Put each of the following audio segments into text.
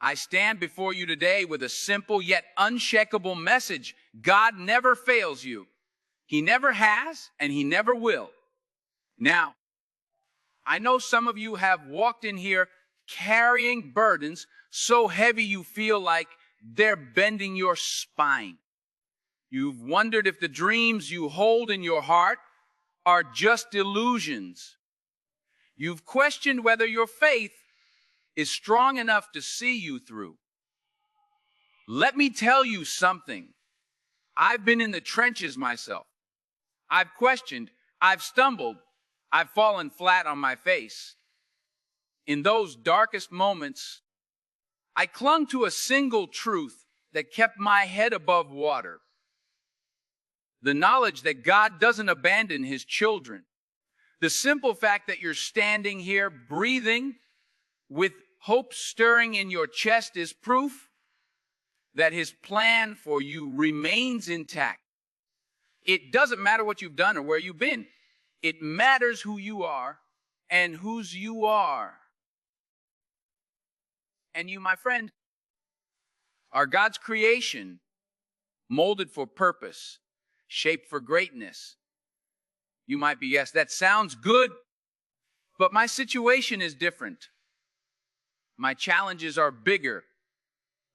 I stand before you today with a simple yet unshakable message. God never fails you. He never has, and He never will. Now, I know some of you have walked in here carrying burdens so heavy you feel like they're bending your spine. You've wondered if the dreams you hold in your heart are just illusions. You've questioned whether your faith is strong enough to see you through. Let me tell you something. I've been in the trenches myself. I've questioned, I've stumbled, I've fallen flat on my face. In those darkest moments, I clung to a single truth that kept my head above water. The knowledge that God doesn't abandon His children. The simple fact that you're standing here breathing with hope stirring in your chest is proof that His plan for you remains intact. It doesn't matter what you've done or where you've been. It matters who you are and whose you are. And you, my friend, are God's creation, molded for purpose, shaped for greatness. You might be, yes, that sounds good, but my situation is different. My challenges are bigger.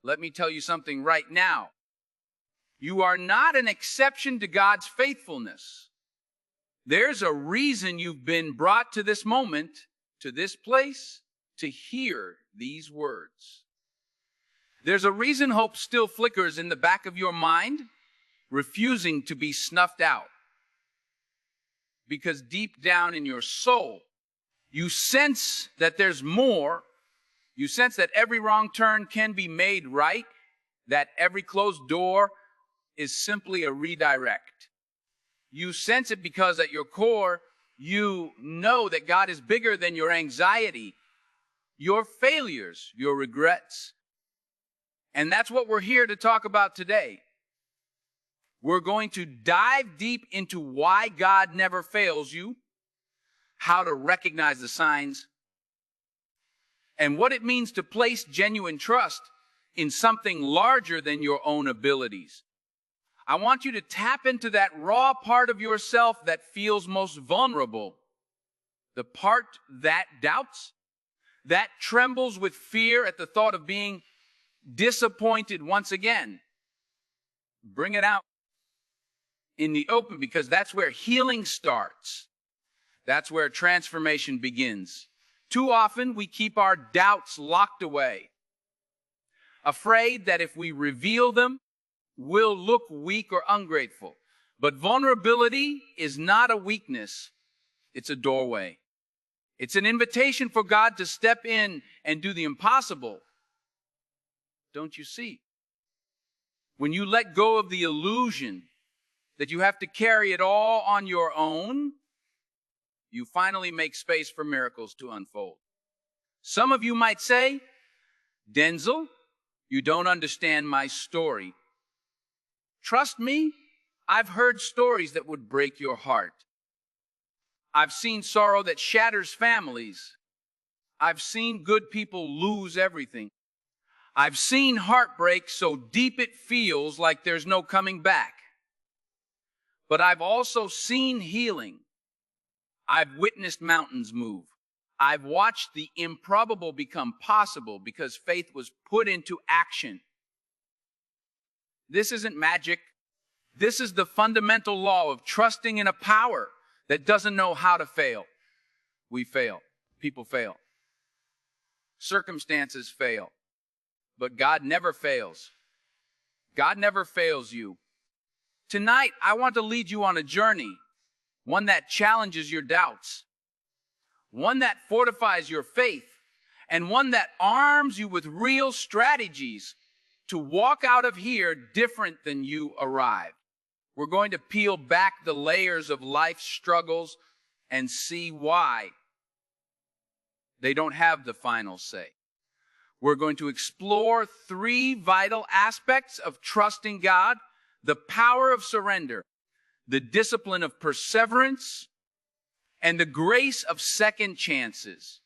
Let me tell you something right now. You are not an exception to God's faithfulness. There's a reason you've been brought to this moment, to this place, to hear these words. There's a reason hope still flickers in the back of your mind, refusing to be snuffed out. Because deep down in your soul, you sense that there's more. You sense that every wrong turn can be made right, that every closed door is simply a redirect. You sense it because at your core, you know that God is bigger than your anxiety, your failures, your regrets. And that's what we're here to talk about today. We're going to dive deep into why God never fails you, how to recognize the signs, and what it means to place genuine trust in something larger than your own abilities. I want you to tap into that raw part of yourself that feels most vulnerable, the part that doubts, that trembles with fear at the thought of being disappointed once again. Bring it out in the open, because that's where healing starts. That's where transformation begins. Too often we keep our doubts locked away, afraid that if we reveal them, we'll look weak or ungrateful. But vulnerability is not a weakness. It's a doorway. It's an invitation for God to step in and do the impossible. Don't you see? When you let go of the illusion that you have to carry it all on your own, you finally make space for miracles to unfold. Some of you might say, Denzel, you don't understand my story. Trust me, I've heard stories that would break your heart. I've seen sorrow that shatters families. I've seen good people lose everything. I've seen heartbreak so deep it feels like there's no coming back. But I've also seen healing. I've witnessed mountains move. I've watched the improbable become possible because faith was put into action. This isn't magic. This is the fundamental law of trusting in a power that doesn't know how to fail. We fail. People fail. Circumstances fail. But God never fails. God never fails you. Tonight, I want to lead you on a journey, one that challenges your doubts, one that fortifies your faith, and one that arms you with real strategies to walk out of here different than you arrived. We're going to peel back the layers of life's struggles and see why they don't have the final say. We're going to explore 3 vital aspects of trusting God: the power of surrender, the discipline of perseverance, and the grace of second chances.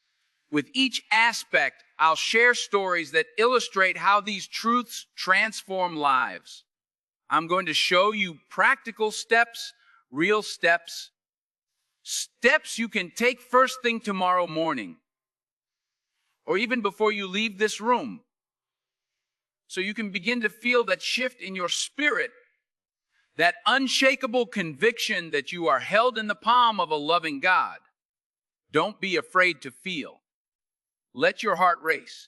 With each aspect, I'll share stories that illustrate how these truths transform lives. I'm going to show you practical steps, real steps, steps you can take first thing tomorrow morning, or even before you leave this room, so you can begin to feel that shift in your spirit, that unshakable conviction that you are held in the palm of a loving God. Don't be afraid to feel. Let your heart race.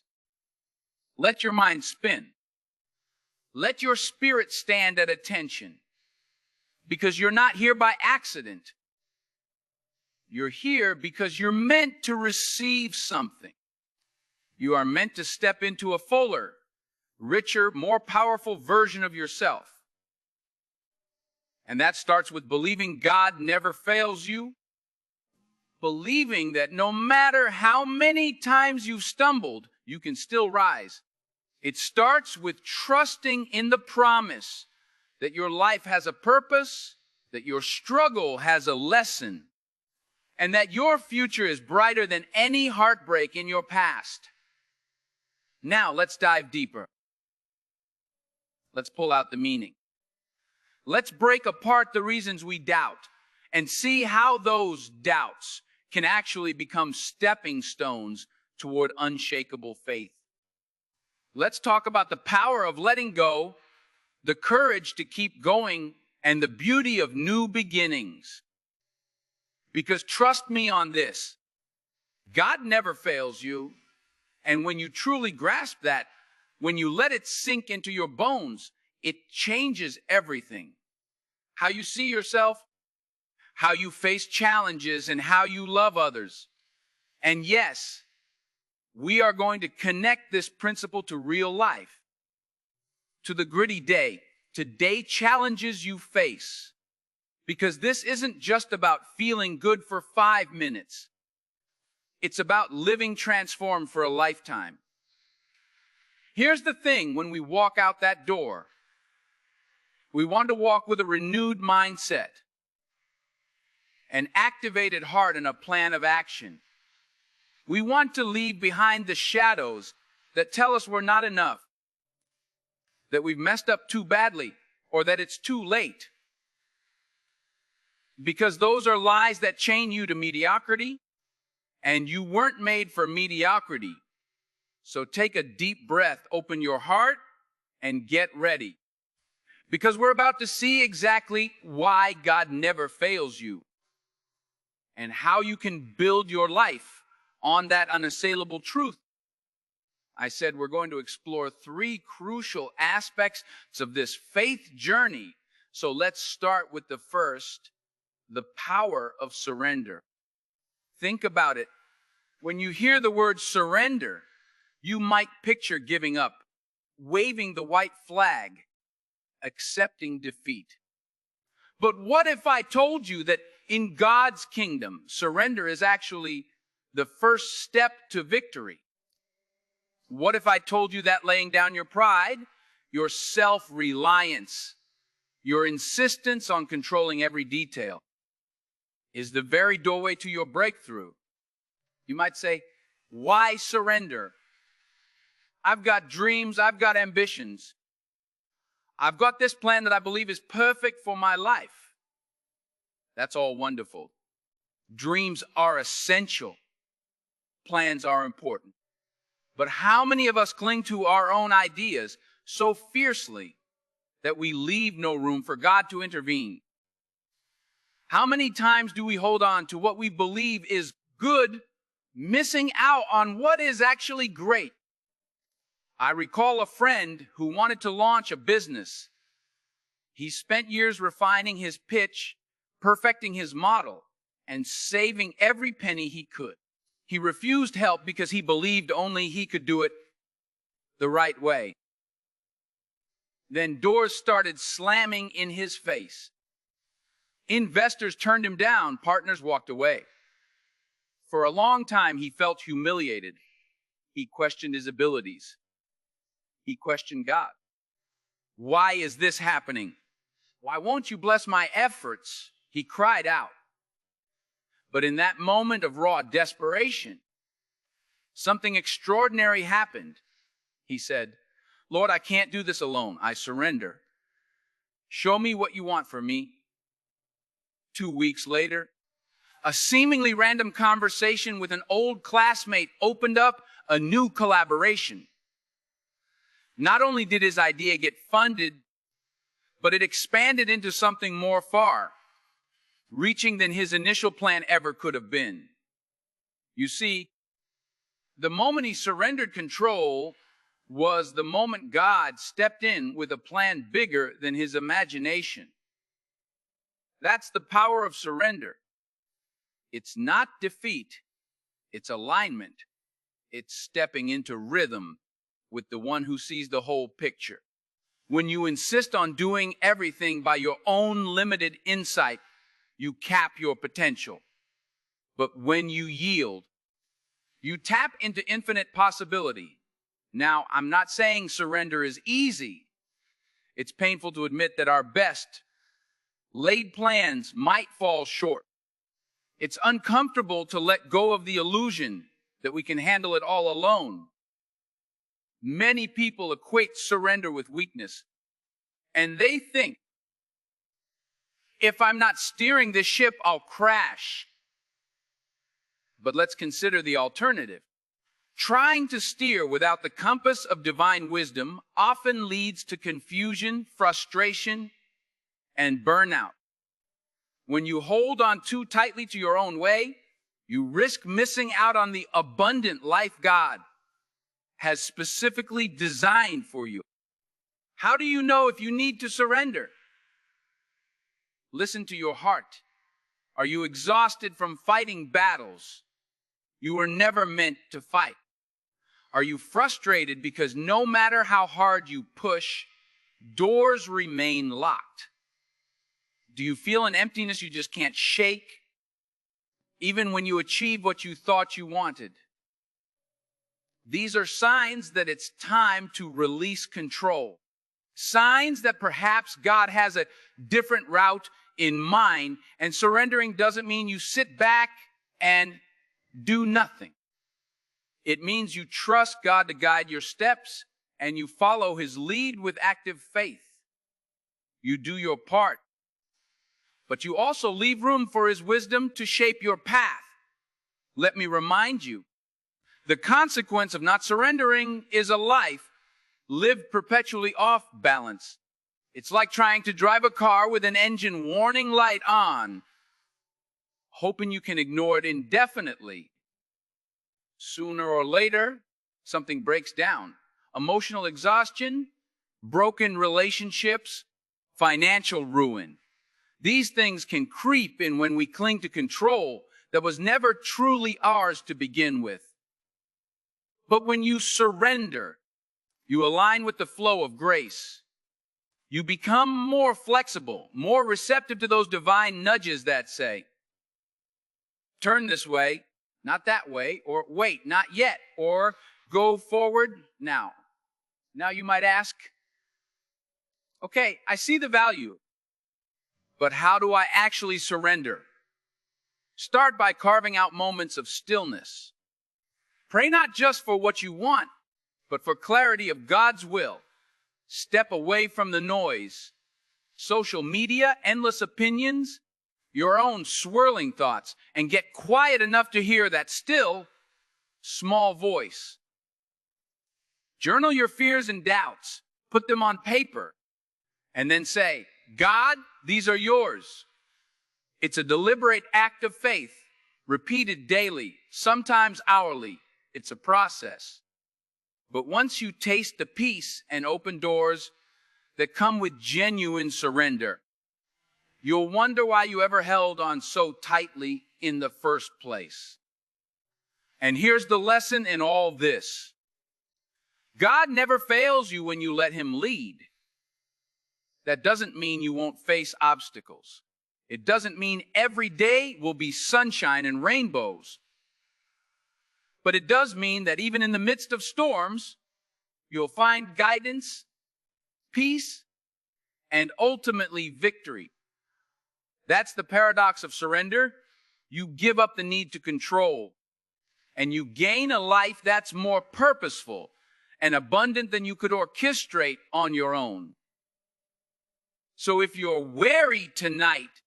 Let your mind spin. Let your spirit stand at attention, because you're not here by accident. You're here because you're meant to receive something. You are meant to step into a fuller, richer, more powerful version of yourself. And that starts with believing God never fails you, believing that no matter how many times you've stumbled, you can still rise. It starts with trusting in the promise that your life has a purpose, that your struggle has a lesson, and that your future is brighter than any heartbreak in your past. Now, let's dive deeper. Let's pull out the meaning. Let's break apart the reasons we doubt and see how those doubts can actually become stepping stones toward unshakable faith. Let's talk about the power of letting go, the courage to keep going, and the beauty of new beginnings. Because trust me on this, God never fails you. And when you truly grasp that, when you let it sink into your bones, it changes everything. How you see yourself, how you face challenges, and how you love others. And yes, we are going to connect this principle to real life, to the gritty day, to day challenges you face. Because this isn't just about feeling good for 5 minutes. It's about living transformed for a lifetime. Here's the thing, when we walk out that door, we want to walk with a renewed mindset, an activated heart, and a plan of action. We want to leave behind the shadows that tell us we're not enough, that we've messed up too badly, or that it's too late. Because those are lies that chain you to mediocrity, and you weren't made for mediocrity. So take a deep breath, open your heart, and get ready. Because we're about to see exactly why God never fails you, and how you can build your life on that unassailable truth. I said we're going to explore 3 crucial aspects of this faith journey. So let's start with the first, the power of surrender. Think about it. When you hear the word surrender, you might picture giving up, waving the white flag, accepting defeat. But what if I told you that in God's kingdom, surrender is actually the first step to victory? What if I told you that laying down your pride, your self-reliance, your insistence on controlling every detail is the very doorway to your breakthrough? You might say, why surrender? I've got dreams, I've got ambitions. I've got this plan that I believe is perfect for my life. That's all wonderful. Dreams are essential. Plans are important. But how many of us cling to our own ideas so fiercely that we leave no room for God to intervene? How many times do we hold on to what we believe is good, missing out on what is actually great? I recall a friend who wanted to launch a business. He spent years refining his pitch, perfecting his model, and saving every penny he could. He refused help because he believed only he could do it the right way. Then doors started slamming in his face. Investors turned him down. Partners walked away. For a long time, he felt humiliated. He questioned his abilities. He questioned God. Why is this happening? Why won't you bless my efforts? He cried out. But in that moment of raw desperation, something extraordinary happened. He said, "Lord, I can't do this alone. I surrender. Show me what you want from me." 2 weeks later, a seemingly random conversation with an old classmate opened up a new collaboration. Not only did his idea get funded, but it expanded into something more far-reaching than his initial plan ever could have been. You see, the moment he surrendered control was the moment God stepped in with a plan bigger than his imagination. That's the power of surrender. It's not defeat, it's alignment. It's stepping into rhythm with the one who sees the whole picture. When you insist on doing everything by your own limited insight, you cap your potential. But when you yield, you tap into infinite possibility. Now, I'm not saying surrender is easy. It's painful to admit that our best laid plans might fall short. It's uncomfortable to let go of the illusion that we can handle it all alone. Many people equate surrender with weakness, and they think, if I'm not steering this ship, I'll crash. But let's consider the alternative. Trying to steer without the compass of divine wisdom often leads to confusion, frustration, and burnout. When you hold on too tightly to your own way, you risk missing out on the abundant life God has specifically designed for you. How do you know if you need to surrender? Listen to your heart. Are you exhausted from fighting battles you were never meant to fight? Are you frustrated because no matter how hard you push, doors remain locked? Do you feel an emptiness you just can't shake, even when you achieve what you thought you wanted? These are signs that it's time to release control. Signs that perhaps God has a different route in mind, and surrendering doesn't mean you sit back and do nothing. It means you trust God to guide your steps and you follow his lead with active faith. You do your part, but you also leave room for his wisdom to shape your path. Let me remind you, the consequence of not surrendering is a life lived perpetually off balance. It's like trying to drive a car with an engine warning light on, hoping you can ignore it indefinitely. Sooner or later, something breaks down. Emotional exhaustion, broken relationships, financial ruin. These things can creep in when we cling to control that was never truly ours to begin with. But when you surrender, you align with the flow of grace. You become more flexible, more receptive to those divine nudges that say, turn this way, not that way, or wait, not yet, or go forward now. Now you might ask, okay, I see the value, but how do I actually surrender? Start by carving out moments of stillness. Pray not just for what you want, but for clarity of God's will. Step away from the noise, social media, endless opinions, your own swirling thoughts, and get quiet enough to hear that still, small voice. Journal your fears and doubts, put them on paper, and then say, God, these are yours. It's a deliberate act of faith, repeated daily, sometimes hourly. It's a process. But once you taste the peace and open doors that come with genuine surrender, you'll wonder why you ever held on so tightly in the first place. And here's the lesson in all this. God never fails you when you let him lead. That doesn't mean you won't face obstacles. It doesn't mean every day will be sunshine and rainbows. But it does mean that even in the midst of storms, you'll find guidance, peace, and ultimately victory. That's the paradox of surrender. You give up the need to control, and you gain a life that's more purposeful and abundant than you could orchestrate on your own. So if you're weary tonight,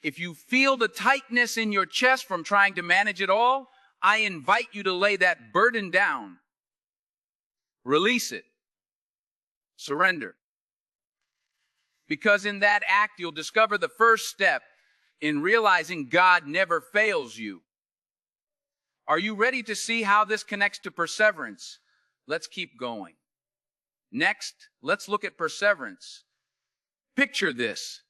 if you feel the tightness in your chest from trying to manage it all, I invite you to lay that burden down. Release it. Surrender. Because in that act, you'll discover the first step in realizing God never fails you. Are you ready to see how this connects to perseverance? Let's keep going. Next, let's look at perseverance. Picture this.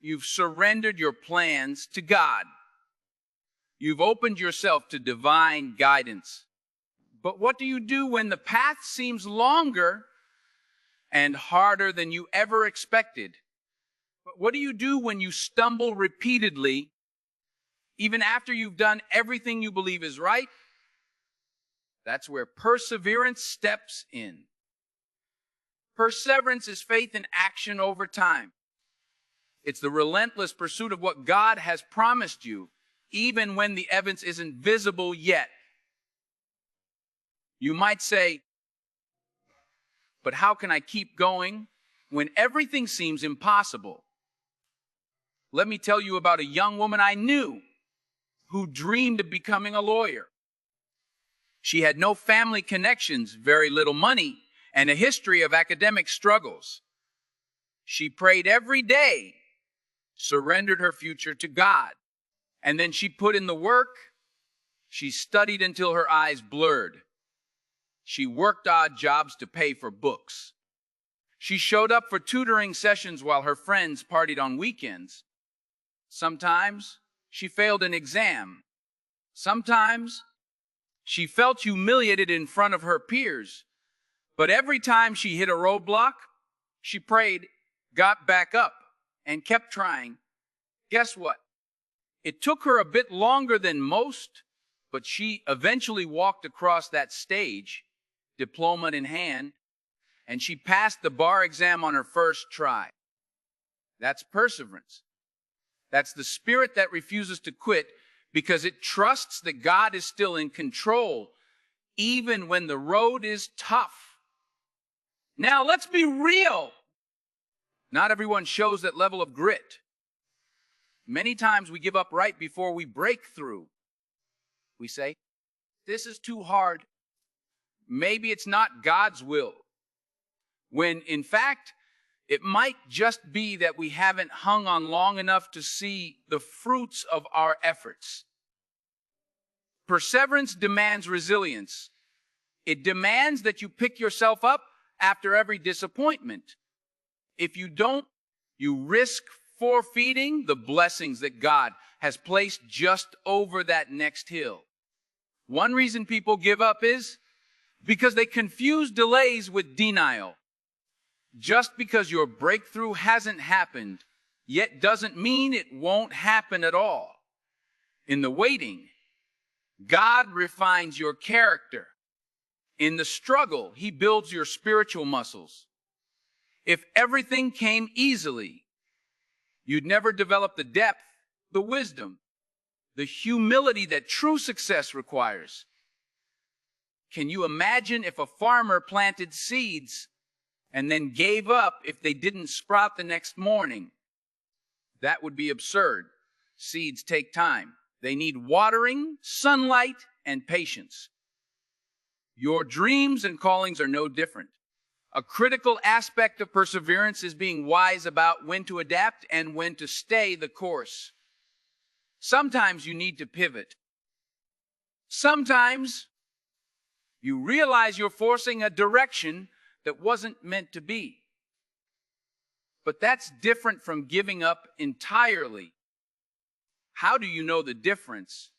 You've surrendered your plans to God. You've opened yourself to divine guidance. But what do you do when the path seems longer and harder than you ever expected? But what do you do when you stumble repeatedly, even after you've done everything you believe is right? That's where perseverance steps in. Perseverance is faith in action over time. It's the relentless pursuit of what God has promised you, even when the evidence isn't visible yet. You might say, but how can I keep going when everything seems impossible? Let me tell you about a young woman I knew who dreamed of becoming a lawyer. She had no family connections, very little money, and a history of academic struggles. She prayed every day, surrendered her future to God, and then she put in the work. She studied until her eyes blurred. She worked odd jobs to pay for books. She showed up for tutoring sessions while her friends partied on weekends. Sometimes she failed an exam. Sometimes she felt humiliated in front of her peers. But every time she hit a roadblock, she prayed, got back up, and kept trying. Guess what? It took her a bit longer than most, but she eventually walked across that stage, diploma in hand, and she passed the bar exam on her first try. That's perseverance. That's the spirit that refuses to quit because it trusts that God is still in control, even when the road is tough. Now, let's be real. Not everyone shows that level of grit. Many times we give up right before we break through. We say, this is too hard. Maybe it's not God's will. When, in fact, it might just be that we haven't hung on long enough to see the fruits of our efforts. Perseverance demands resilience. It demands that you pick yourself up after every disappointment. If you don't, you risk forfeiting the blessings that God has placed just over that next hill. One reason people give up is because they confuse delays with denial. Just because your breakthrough hasn't happened yet doesn't mean it won't happen at all. In the waiting, God refines your character. In the struggle, He builds your spiritual muscles. If everything came easily, you'd never develop the depth, the wisdom, the humility that true success requires. Can you imagine if a farmer planted seeds and then gave up if they didn't sprout the next morning? That would be absurd. Seeds take time. They need watering, sunlight, and patience. Your dreams and callings are no different. A critical aspect of perseverance is being wise about when to adapt and when to stay the course. Sometimes you need to pivot. Sometimes you realize you're forcing a direction that wasn't meant to be. But that's different from giving up entirely. How do you know the difference?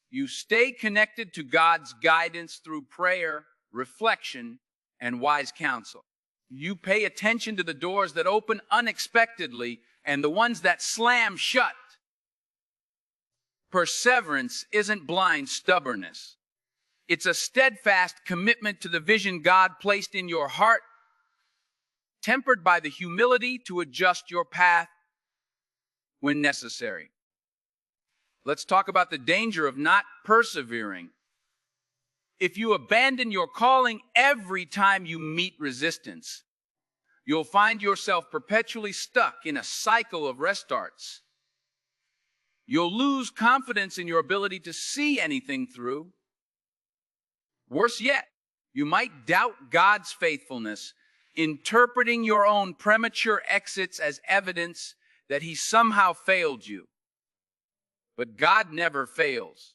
You stay connected to God's guidance through prayer, reflection, and wise counsel. You pay attention to the doors that open unexpectedly and the ones that slam shut. Perseverance isn't blind stubbornness. It's a steadfast commitment to the vision God placed in your heart, tempered by the humility to adjust your path when necessary. Let's talk about the danger of not persevering. If you abandon your calling every time you meet resistance, you'll find yourself perpetually stuck in a cycle of restarts. You'll lose confidence in your ability to see anything through. Worse yet, you might doubt God's faithfulness, interpreting your own premature exits as evidence that He somehow failed you. But God never fails.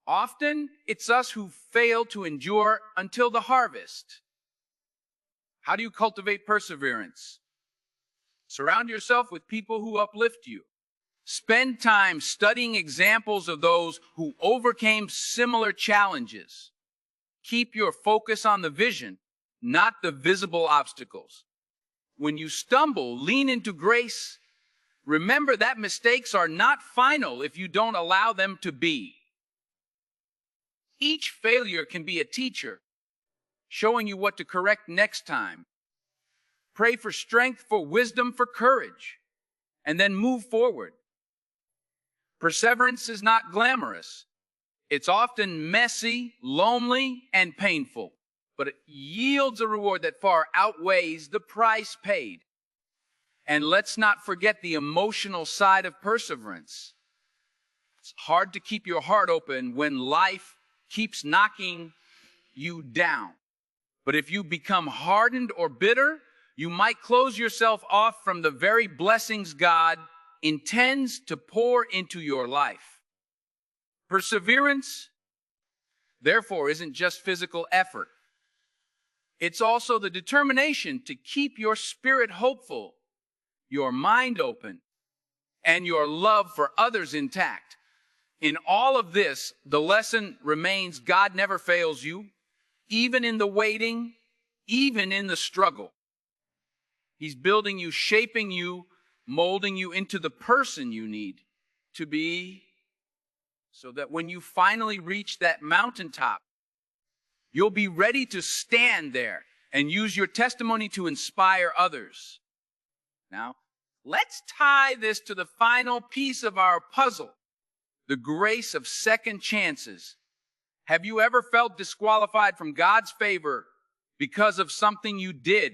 Often, it's us who fail to endure until the harvest. How do you cultivate perseverance? Surround yourself with people who uplift you. Spend time studying examples of those who overcame similar challenges. Keep your focus on the vision, not the visible obstacles. When you stumble, lean into grace. Remember that mistakes are not final if you don't allow them to be. Each failure can be a teacher, showing you what to correct next time. Pray for strength, for wisdom, for courage, and then move forward. Perseverance is not glamorous. It's often messy, lonely, and painful, but it yields a reward that far outweighs the price paid. And let's not forget the emotional side of perseverance. It's hard to keep your heart open when life keeps knocking you down. But if you become hardened or bitter, you might close yourself off from the very blessings God intends to pour into your life. Perseverance, therefore, isn't just physical effort. It's also the determination to keep your spirit hopeful, your mind open, and your love for others intact. In all of this, the lesson remains: God never fails you, even in the waiting, even in the struggle. He's building you, shaping you, molding you into the person you need to be, so that when you finally reach that mountaintop, you'll be ready to stand there and use your testimony to inspire others. Now, let's tie this to the final piece of our puzzle: the grace of second chances. Have you ever felt disqualified from God's favor because of something you did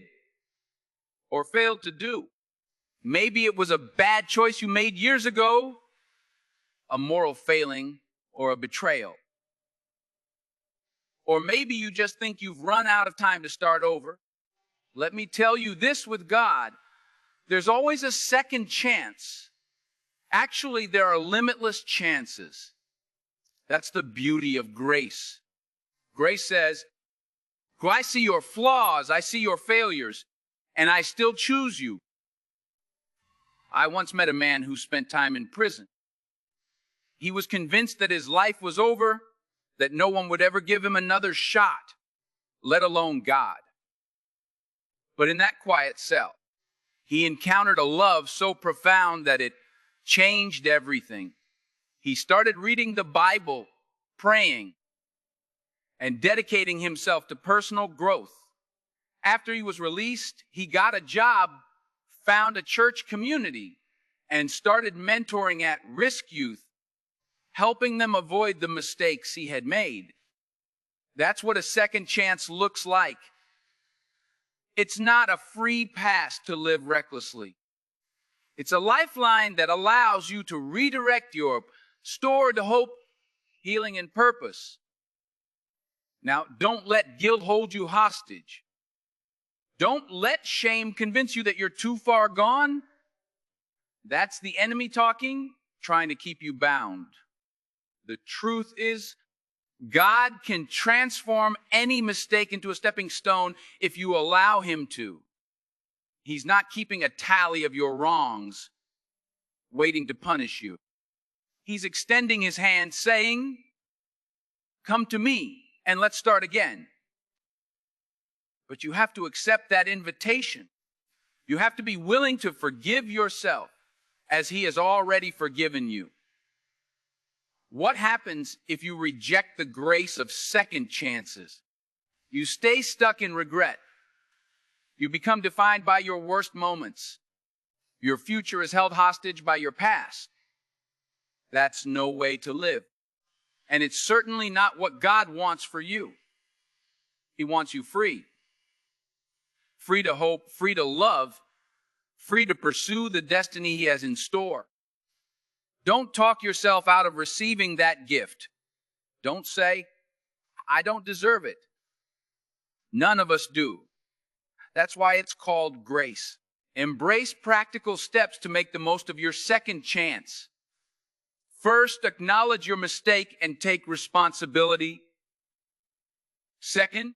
or failed to do? Maybe it was a bad choice you made years ago, a moral failing, or a betrayal. Or maybe you just think you've run out of time to start over. Let me tell you this: with God, there's always a second chance. Actually, there are limitless chances. That's the beauty of grace. Grace says, I see your flaws, I see your failures, and I still choose you. I once met a man who spent time in prison. He was convinced that his life was over, that no one would ever give him another shot, let alone God. But in that quiet cell, he encountered a love so profound that it changed everything. He started reading the Bible, praying, and dedicating himself to personal growth. After he was released, he got a job, found a church community, and started mentoring at-risk youth, helping them avoid the mistakes he had made. That's what a second chance looks like. It's not a free pass to live recklessly. It's a lifeline that allows you to redirect your stored hope, healing, and purpose. Now, don't let guilt hold you hostage. Don't let shame convince you that you're too far gone. That's the enemy talking, trying to keep you bound. The truth is, God can transform any mistake into a stepping stone if you allow Him to. He's not keeping a tally of your wrongs, waiting to punish you. He's extending His hand, saying, "Come to me and let's start again." But you have to accept that invitation. You have to be willing to forgive yourself as He has already forgiven you. What happens if you reject the grace of second chances? You stay stuck in regret. You become defined by your worst moments. Your future is held hostage by your past. That's no way to live. And it's certainly not what God wants for you. He wants you free. Free to hope, free to love, free to pursue the destiny He has in store. Don't talk yourself out of receiving that gift. Don't say, I don't deserve it. None of us do. That's why it's called grace. Embrace practical steps to make the most of your second chance. First, acknowledge your mistake and take responsibility. Second,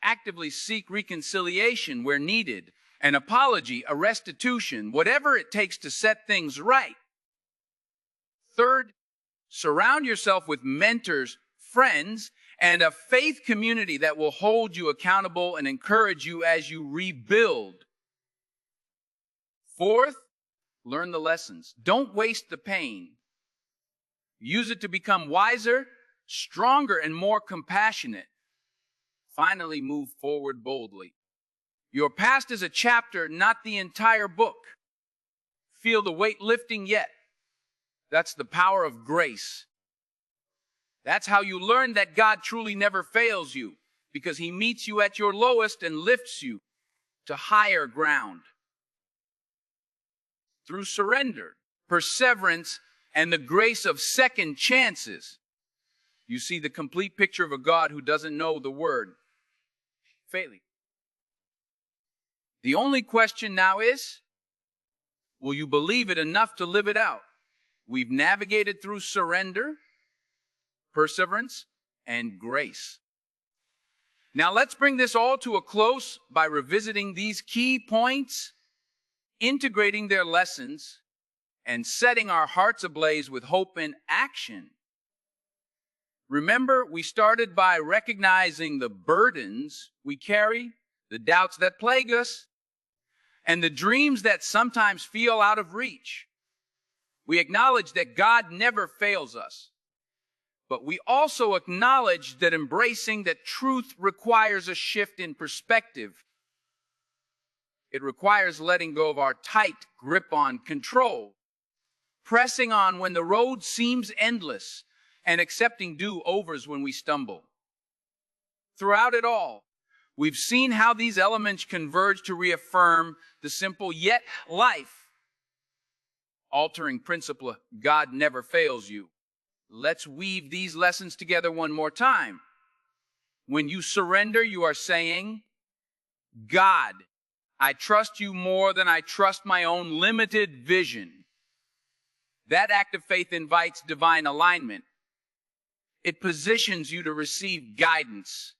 actively seek reconciliation where needed, an apology, a restitution, whatever it takes to set things right. Third, surround yourself with mentors, friends, and a faith community that will hold you accountable and encourage you as you rebuild. Fourth, learn the lessons. Don't waste the pain. Use it to become wiser, stronger, and more compassionate. Finally, move forward boldly. Your past is a chapter, not the entire book. Feel the weight lifting yet. That's the power of grace. That's how you learn that God truly never fails you, because He meets you at your lowest and lifts you to higher ground. Through surrender, perseverance, and the grace of second chances, you see the complete picture of a God who doesn't know the word failing. The only question now is, will you believe it enough to live it out? We've navigated through surrender, perseverance, and grace. Now let's bring this all to a close by revisiting these key points, integrating their lessons, and setting our hearts ablaze with hope and action. Remember, we started by recognizing the burdens we carry, the doubts that plague us, and the dreams that sometimes feel out of reach. We acknowledge that God never fails us, but we also acknowledge that embracing that truth requires a shift in perspective. It requires letting go of our tight grip on control, pressing on when the road seems endless, and accepting do-overs when we stumble. Throughout it all, we've seen how these elements converge to reaffirm the simple yet life-altering principle, God never fails you. Let's weave these lessons together one more time. When you surrender, you are saying, God, I trust you more than I trust my own limited vision. That act of faith invites divine alignment. It positions you to receive guidance,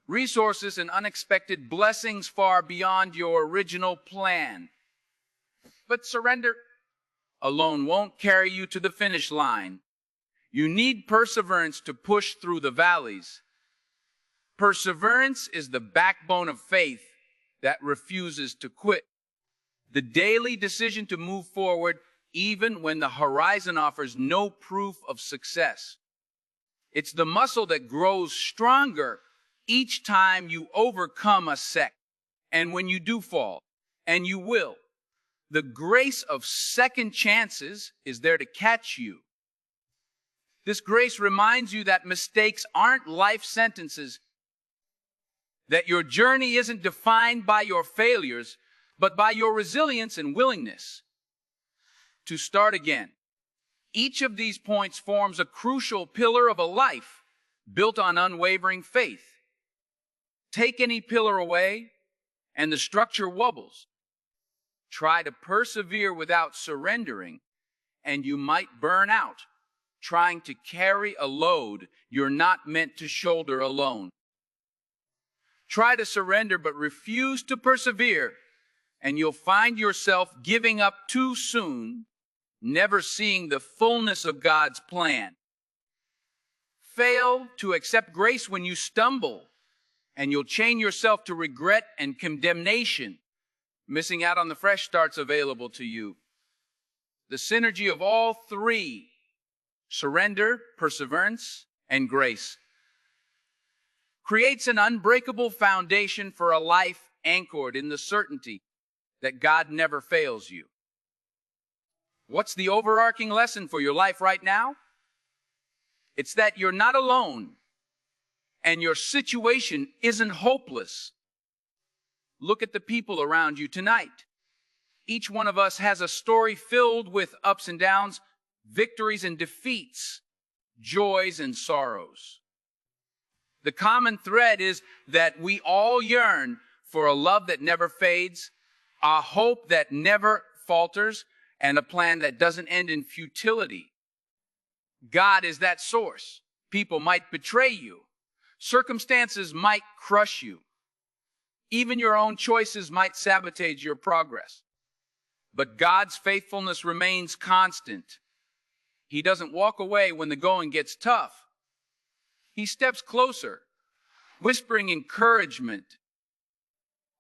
resources, and unexpected blessings far beyond your original plan. But surrender alone won't carry you to the finish line. You need perseverance to push through the valleys. Perseverance is the backbone of faith that refuses to quit. The daily decision to move forward even when the horizon offers no proof of success. It's the muscle that grows stronger each time you overcome a setback. And when you do fall, and you will, the grace of second chances is there to catch you. This grace reminds you that mistakes aren't life sentences, that your journey isn't defined by your failures, but by your resilience and willingness to start again. Each of these points forms a crucial pillar of a life built on unwavering faith. Take any pillar away, and the structure wobbles. Try to persevere without surrendering, and you might burn out, trying to carry a load you're not meant to shoulder alone. Try to surrender but refuse to persevere, and you'll find yourself giving up too soon, never seeing the fullness of God's plan. Fail to accept grace when you stumble, and you'll chain yourself to regret and condemnation, missing out on the fresh starts available to you. The synergy of all three, surrender, perseverance, and grace, creates an unbreakable foundation for a life anchored in the certainty that God never fails you. What's the overarching lesson for your life right now? It's that you're not alone and your situation isn't hopeless. Look at the people around you tonight. Each one of us has a story filled with ups and downs, victories and defeats, joys and sorrows. The common thread is that we all yearn for a love that never fades, a hope that never falters, and a plan that doesn't end in futility. God is that source. People might betray you. Circumstances might crush you. Even your own choices might sabotage your progress. But God's faithfulness remains constant. He doesn't walk away when the going gets tough. He steps closer, whispering encouragement,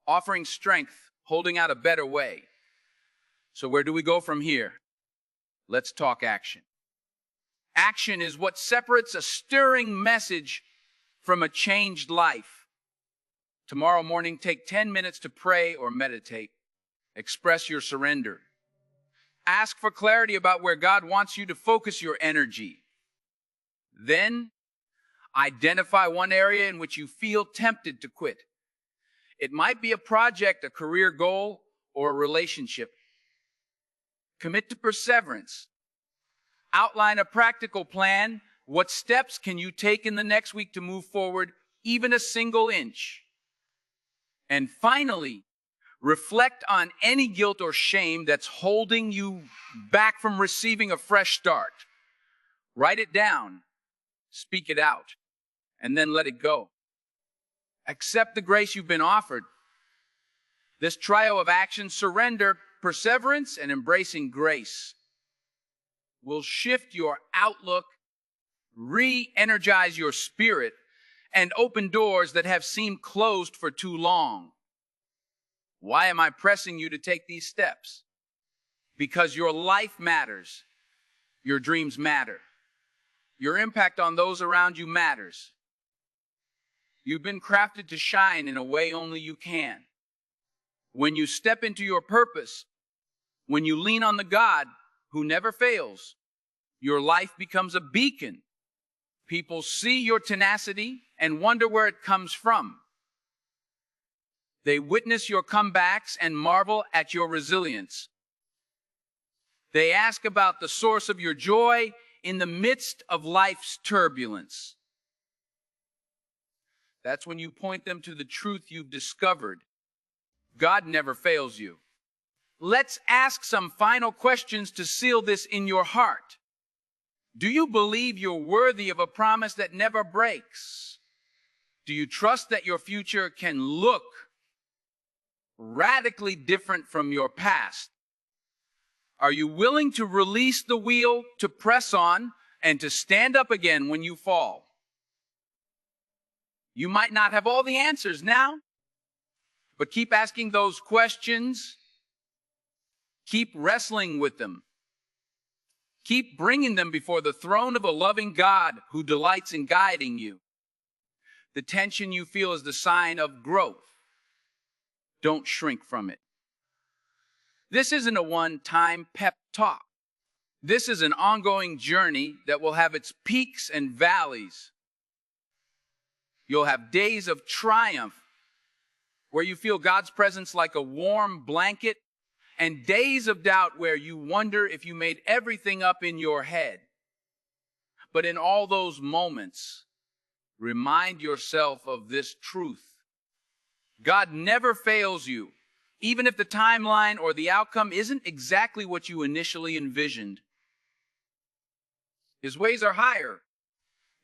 offering strength, holding out a better way. So where do we go from here? Let's talk action. Action is what separates a stirring message from a changed life. Tomorrow morning, take 10 minutes to pray or meditate. Express your surrender. Ask for clarity about where God wants you to focus your energy. Then, identify one area in which you feel tempted to quit. It might be a project, a career goal, or a relationship. Commit to perseverance. Outline a practical plan. What steps can you take in the next week to move forward, even a single inch? And finally, reflect on any guilt or shame that's holding you back from receiving a fresh start. Write it down, speak it out, and then let it go. Accept the grace you've been offered. This trio of actions, surrender, perseverance, and embracing grace, will shift your outlook, re-energize your spirit, and open doors that have seemed closed for too long. Why am I pressing you to take these steps? Because your life matters. Your dreams matter. Your impact on those around you matters. You've been crafted to shine in a way only you can. When you step into your purpose, when you lean on the God who never fails, your life becomes a beacon. People see your tenacity and wonder where it comes from. They witness your comebacks and marvel at your resilience. They ask about the source of your joy in the midst of life's turbulence. That's when you point them to the truth you've discovered. God never fails you. Let's ask some final questions to seal this in your heart. Do you believe you're worthy of a promise that never breaks? Do you trust that your future can look radically different from your past? Are you willing to release the wheel, to press on, and to stand up again when you fall? You might not have all the answers now, but keep asking those questions. Keep wrestling with them. Keep bringing them before the throne of a loving God who delights in guiding you. The tension you feel is the sign of growth. Don't shrink from it. This isn't a one-time pep talk. This is an ongoing journey that will have its peaks and valleys. You'll have days of triumph where you feel God's presence like a warm blanket, and days of doubt where you wonder if you made everything up in your head. But in all those moments, remind yourself of this truth. God never fails you, even if the timeline or the outcome isn't exactly what you initially envisioned. His ways are higher,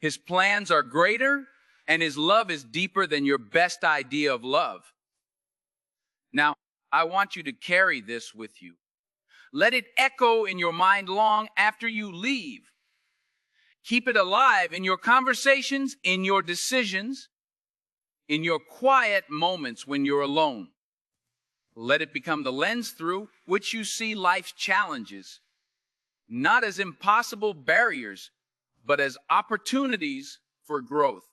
His plans are greater, and His love is deeper than your best idea of love. Now, I want you to carry this with you. Let it echo in your mind long after you leave. Keep it alive in your conversations, in your decisions, in your quiet moments when you're alone. Let it become the lens through which you see life's challenges, not as impossible barriers, but as opportunities for growth.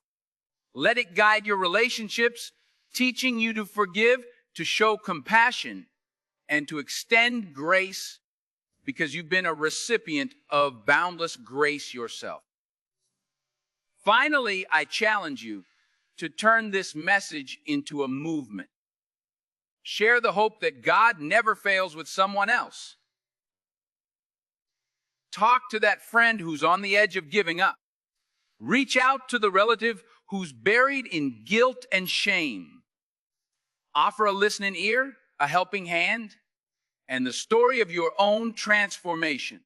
Let it guide your relationships, teaching you to forgive, to show compassion, and to extend grace, because you've been a recipient of boundless grace yourself. Finally, I challenge you to turn this message into a movement. Share the hope that God never fails with someone else. Talk to that friend who's on the edge of giving up. Reach out to the relative who's buried in guilt and shame. Offer a listening ear, a helping hand, and the story of your own transformation.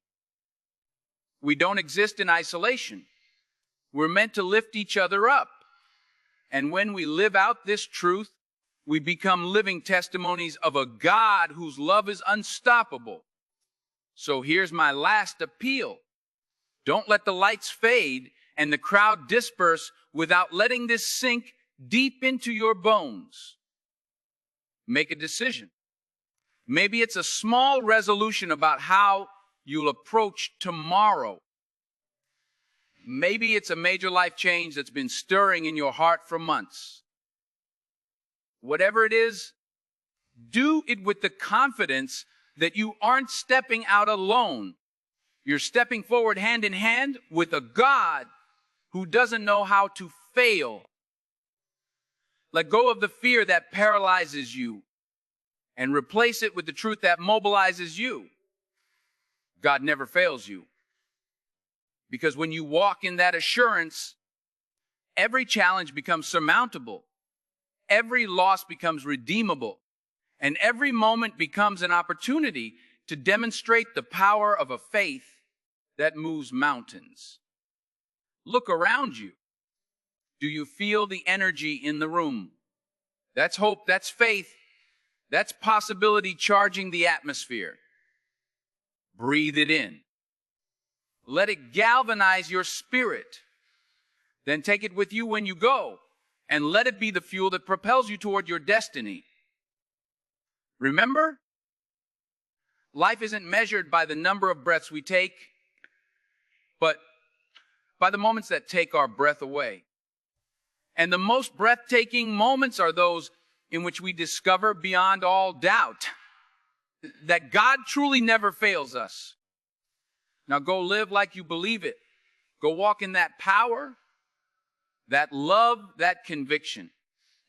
We don't exist in isolation. We're meant to lift each other up. And when we live out this truth, we become living testimonies of a God whose love is unstoppable. So here's my last appeal. Don't let the lights fade and the crowd disperse without letting this sink deep into your bones. Make a decision. Maybe it's a small resolution about how you'll approach tomorrow. Maybe it's a major life change that's been stirring in your heart for months. Whatever it is, do it with the confidence that you aren't stepping out alone. You're stepping forward hand in hand with a God who doesn't know how to fail. Let go of the fear that paralyzes you and replace it with the truth that mobilizes you. God never fails you. Because when you walk in that assurance, every challenge becomes surmountable, every loss becomes redeemable, and every moment becomes an opportunity to demonstrate the power of a faith that moves mountains. Look around you. Do you feel the energy in the room? That's hope, that's faith, that's possibility charging the atmosphere. Breathe it in. Let it galvanize your spirit. Then take it with you when you go, and let it be the fuel that propels you toward your destiny. Remember, life isn't measured by the number of breaths we take, but by the moments that take our breath away. And the most breathtaking moments are those in which we discover beyond all doubt that God truly never fails us. Now go live like you believe it. Go walk in that power, that love, that conviction.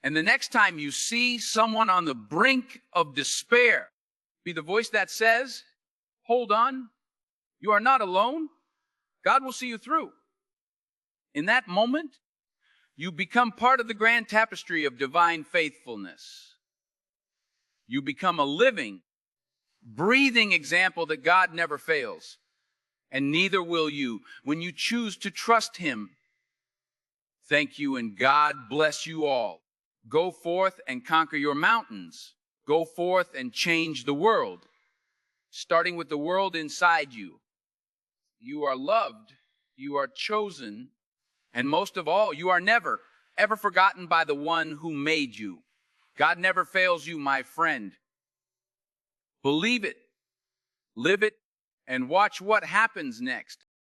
And the next time you see someone on the brink of despair, be the voice that says, hold on, you are not alone. God will see you through. In that moment, you become part of the grand tapestry of divine faithfulness. You become a living, breathing example that God never fails. And neither will you when you choose to trust Him. Thank you, and God bless you all. Go forth and conquer your mountains. Go forth and change the world, starting with the world inside you. You are loved, you are chosen, and most of all, you are never, ever forgotten by the one who made you. God never fails you, my friend. Believe it, live it, and watch what happens next.